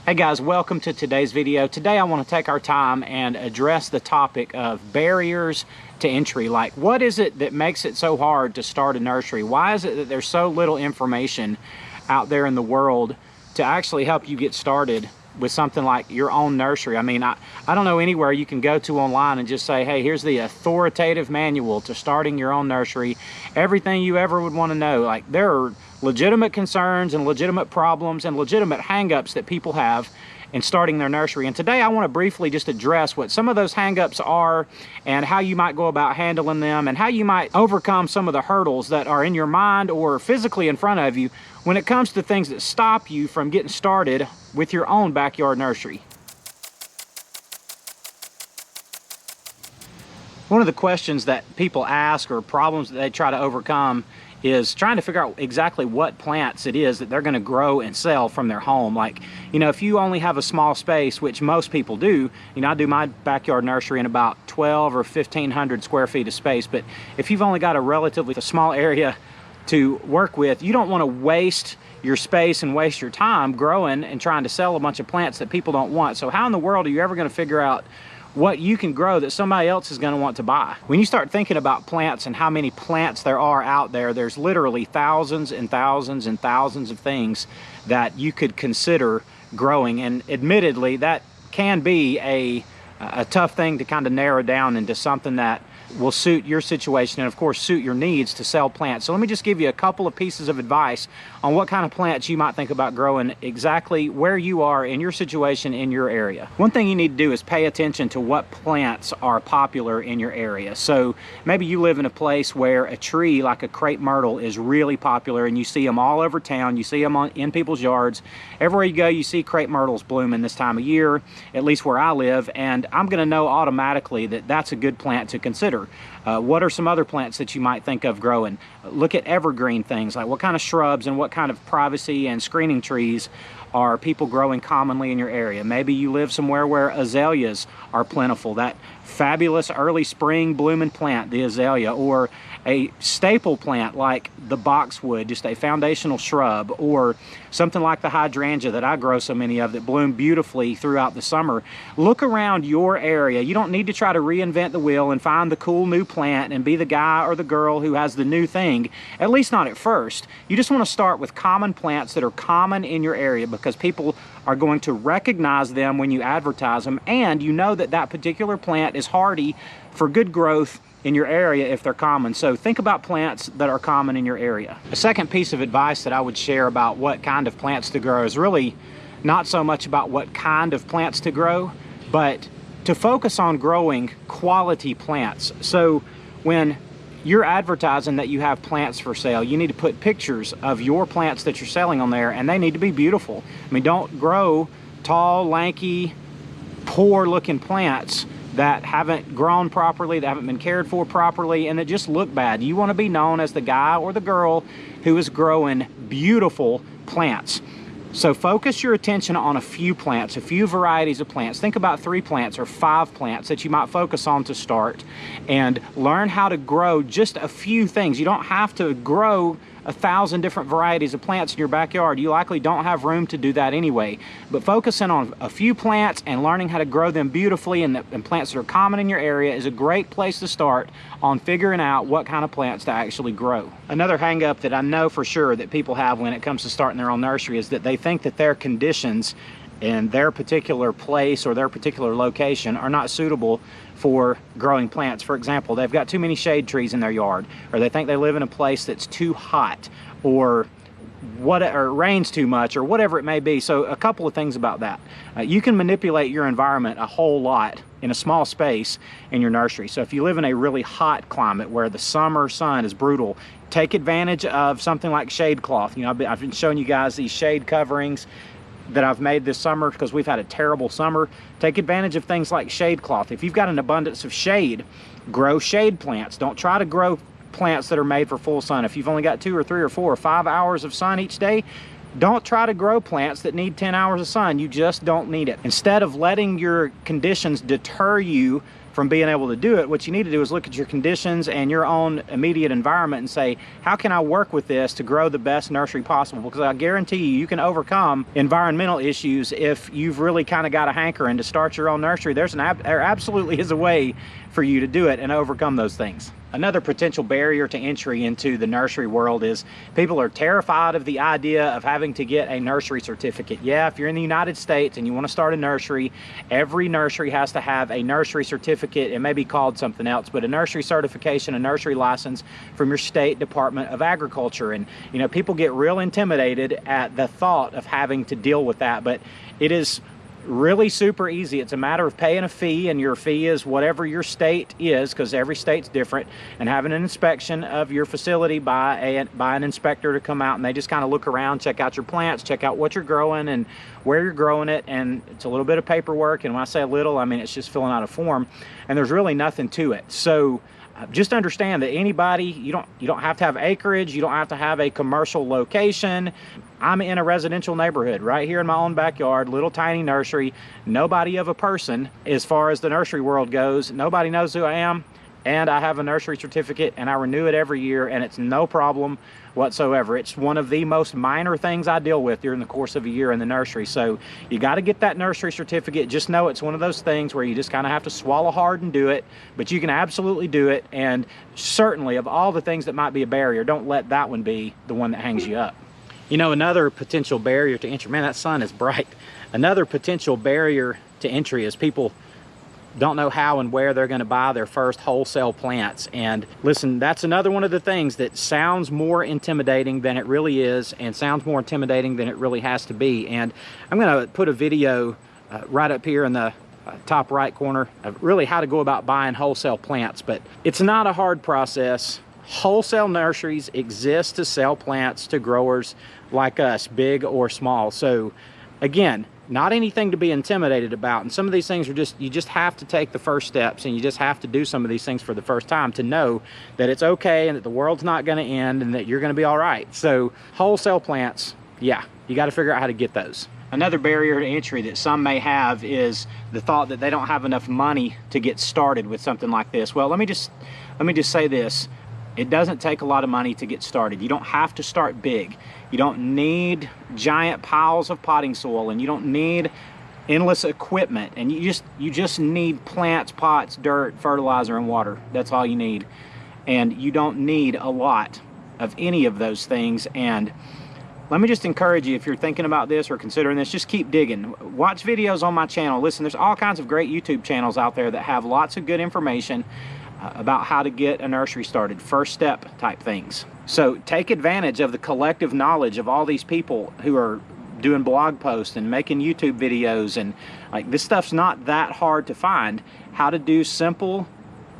Hey guys, welcome to today's video. Today I want to take our time and address the topic of barriers to entry. Like, what is it that makes it so hard to start a nursery? Why is it that there's so little information out there in the world to actually help you get started with something like your own nursery? I mean, I don't know anywhere you can go to online and just say, hey, here's the authoritative manual to starting your own nursery. Everything you ever would want to know. Like, there are legitimate concerns and legitimate problems and legitimate hang-ups that people have in starting their nursery. And today I want to briefly just address what some of those hang-ups are and how you might go about handling them and how you might overcome some of the hurdles that are in your mind or physically in front of you when it comes to things that stop you from getting started with your own backyard nursery. One of the questions that people ask or problems that they try to overcome is trying to figure out exactly what plants it is that they're going to grow and sell from their home. Like, you know, if you only have a small space, which most people do, you know, I do my backyard nursery in about 12 or 1,500 square feet of space, but if you've only got a relatively small area to work with, you don't want to waste your space and waste your time growing and trying to sell a bunch of plants that people don't want. So how in the world are you ever going to figure out what you can grow that somebody else is going to want to buy? When you start thinking about plants and how many plants there are out there, there's literally thousands and thousands and thousands of things that you could consider growing. And admittedly, that can be a tough thing to kind of narrow down into something that will suit your situation and of course suit your needs to sell plants. So let me just give you a couple of pieces of advice on what kind of plants you might think about growing exactly where you are in your situation in your area. One thing you need to do is pay attention to what plants are popular in your area. So maybe you live in a place where a tree like a crepe myrtle is really popular and you see them all over town. You see them in people's yards. Everywhere you go, you see crepe myrtles blooming this time of year, at least where I live, and I'm going to know automatically that that's a good plant to consider. What are some other plants that you might think of growing? Look at evergreen things, like what kind of shrubs and what kind of privacy and screening trees are people growing commonly in your area. Maybe you live somewhere where azaleas are plentiful, that fabulous early spring blooming plant, the azalea, or a staple plant like the boxwood, just a foundational shrub, or something like the hydrangea that I grow so many of that bloom beautifully throughout the summer. Look around your area. You don't need to try to reinvent the wheel and find the cool new plant and be the guy or the girl who has the new thing, at least not at first. You just want to start with common plants that are common in your area because people are going to recognize them when you advertise them, and you know that that particular plant is hardy for good growth in your area if they're common. So think about plants that are common in your area. A second piece of advice that I would share about what kind of plants to grow is really not so much about what kind of plants to grow, but to focus on growing quality plants. So when you're advertising that you have plants for sale, you need to put pictures of your plants that you're selling on there, and they need to be beautiful. I mean, don't grow tall, lanky, poor looking plants that haven't grown properly, that haven't been cared for properly, and that just look bad. You want to be known as the guy or the girl who is growing beautiful plants. So focus your attention on a few plants, a few varieties of plants. Think about 3 plants or 5 plants that you might focus on to start, and learn how to grow just a few things. You don't have to grow 1,000 different varieties of plants in your backyard. You likely don't have room to do that anyway. But focusing on a few plants and learning how to grow them beautifully and plants that are common in your area is a great place to start on figuring out what kind of plants to actually grow. Another hang up that I know for sure that people have when it comes to starting their own nursery is that they think that their conditions in their particular place or their particular location are not suitable for growing plants. For example, they've got too many shade trees in their yard, or they think they live in a place that's too hot, or it rains too much, or whatever it may be. So a couple of things about that. You can manipulate your environment a whole lot in a small space in your nursery. So if you live in a really hot climate where the summer sun is brutal, take advantage of something like shade cloth. You know, I've been showing you guys these shade coverings that I've made this summer because we've had a terrible summer. Take advantage of things like shade cloth. If you've got an abundance of shade, grow shade plants. Don't try to grow plants that are made for full sun. If you've only got 2 or 3 or 4 or 5 hours of sun each day, don't try to grow plants that need 10 hours of sun. You just don't need it. Instead of letting your conditions deter you from being able to do it. What you need to do is look at your conditions and your own immediate environment and say, how can I work with this to grow the best nursery possible? Because I guarantee you, you can overcome environmental issues if you've really kind of got a hankering to start your own nursery. There absolutely is a way for you to do it and overcome those things. Another potential barrier to entry into the nursery world is people are terrified of the idea of having to get a nursery certificate. Yeah, if you're in the United States and you want to start a nursery, every nursery has to have a nursery certificate. It may be called something else, but a nursery certification, a nursery license from your state Department of Agriculture. And you know, people get real intimidated at the thought of having to deal with that, but it is really super easy. It's a matter of paying a fee, and your fee is whatever your state is, because every state's different, and having an inspection of your facility by an inspector to come out, and they just kind of look around, check out your plants, check out what you're growing and where you're growing it. And it's a little bit of paperwork, and when I say a little, I mean it's just filling out a form, and there's really nothing to it. So just understand that anybody, you don't have to have acreage, you don't have to have a commercial location. I'm in a residential neighborhood right here in my own backyard, little tiny nursery, nobody of a person as far as the nursery world goes. Nobody knows who I am, and I have a nursery certificate, and I renew it every year, and it's no problem whatsoever. It's one of the most minor things I deal with during the course of a year in the nursery. So you got to get that nursery certificate. Just know it's one of those things where you just kind of have to swallow hard and do it, but you can absolutely do it. And certainly, of all the things that might be a barrier, don't let that one be the one that hangs you up. You know, another potential barrier to entry, man, that sun is bright. Another potential barrier to entry is people don't know how and where they're going to buy their first wholesale plants. And listen, that's another one of the things that sounds more intimidating than it really is, and sounds more intimidating than it really has to be. And I'm going to put a video right up here in the top right corner of really how to go about buying wholesale plants. But it's not a hard process. Wholesale nurseries exist to sell plants to growers like us, big or small. So again, not anything to be intimidated about. And some of these things are just, you just have to take the first steps, and you just have to do some of these things for the first time to know that it's okay and that the world's not going to end and that you're going to be all right. So wholesale plants, yeah, you got to figure out how to get those. Another barrier to entry that some may have is the thought that they don't have enough money to get started with something like this. Well, let me just say this. It doesn't take a lot of money to get started. You don't have to start big. You don't need giant piles of potting soil, and you don't need endless equipment. And you just need plants, pots, dirt, fertilizer, and water. That's all you need. And you don't need a lot of any of those things. And let me just encourage you, if you're thinking about this or considering this, just keep digging. Watch videos on my channel. Listen, there's all kinds of great YouTube channels out there that have lots of good information about how to get a nursery started, first step type things. So take advantage of the collective knowledge of all these people who are doing blog posts and making YouTube videos, and like, this stuff's not that hard to find. How to do simple,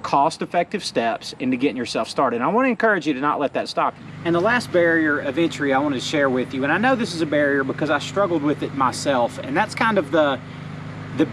cost-effective steps into getting yourself started. And I want to encourage you to not let that stop you. And the last barrier of entry I want to share with you, and I know this is a barrier because I struggled with it myself, and that's kind of the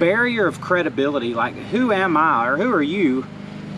barrier of credibility. Like, who am I, or who are you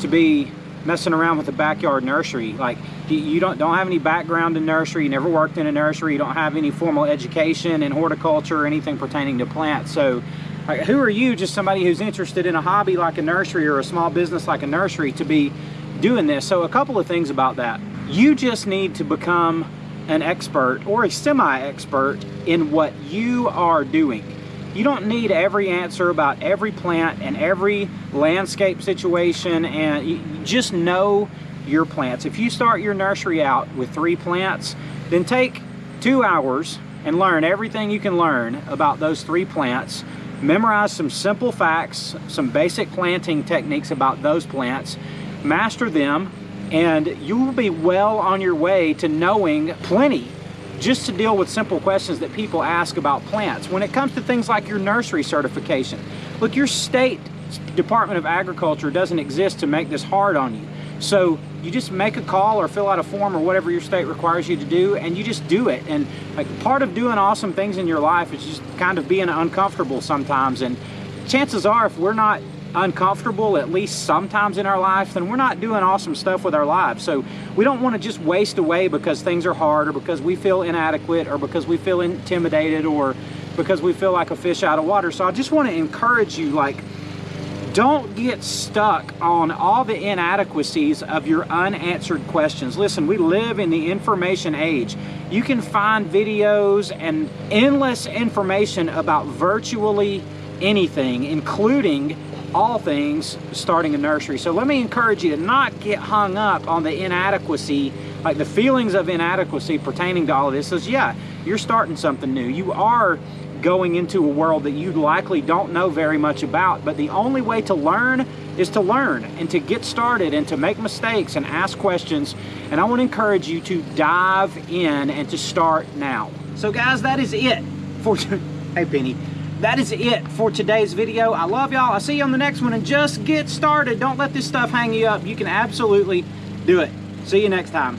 to be messing around with a backyard nursery? Like, you don't have any background in nursery, you never worked in a nursery, you don't have any formal education in horticulture or anything pertaining to plants. So like, who are you, just somebody who's interested in a hobby like a nursery or a small business like a nursery, to be doing this? So a couple of things about that. You just need to become an expert or a semi-expert in what you are doing. You don't need every answer about every plant and every landscape situation, and you just know your plants. If you start your nursery out with 3 plants, then take 2 hours and learn everything you can learn about those 3 plants. Memorize some simple facts, some basic planting techniques about those plants, master them, and you will be well on your way to knowing plenty just to deal with simple questions that people ask about plants. When it comes to things like your nursery certification, look, your state Department of Agriculture doesn't exist to make this hard on you. So you just make a call or fill out a form or whatever your state requires you to do, and you just do it. And like, part of doing awesome things in your life is just kind of being uncomfortable sometimes. And chances are, if we're not uncomfortable at least sometimes in our life, then we're not doing awesome stuff with our lives. So we don't want to just waste away because things are hard, or because we feel inadequate, or because we feel intimidated, or because we feel like a fish out of water. So I just want to encourage you, like, Don't get stuck on all the inadequacies of your unanswered questions. Listen, we live in the information age. You can find videos and endless information about virtually anything, including all things starting a nursery. So let me encourage you to not get hung up on the inadequacy, like the feelings of inadequacy pertaining to all of this. Because yeah, you're starting something new. You are going into a world that you likely don't know very much about, but the only way to learn is to learn and to get started and to make mistakes and ask questions. And I want to encourage you to dive in and to start now. So guys, that is it for hey Penny, that is it for today's video. I love y'all. I'll see you on the next one, and just get started. Don't let this stuff hang you up. You can absolutely do it. See you next time.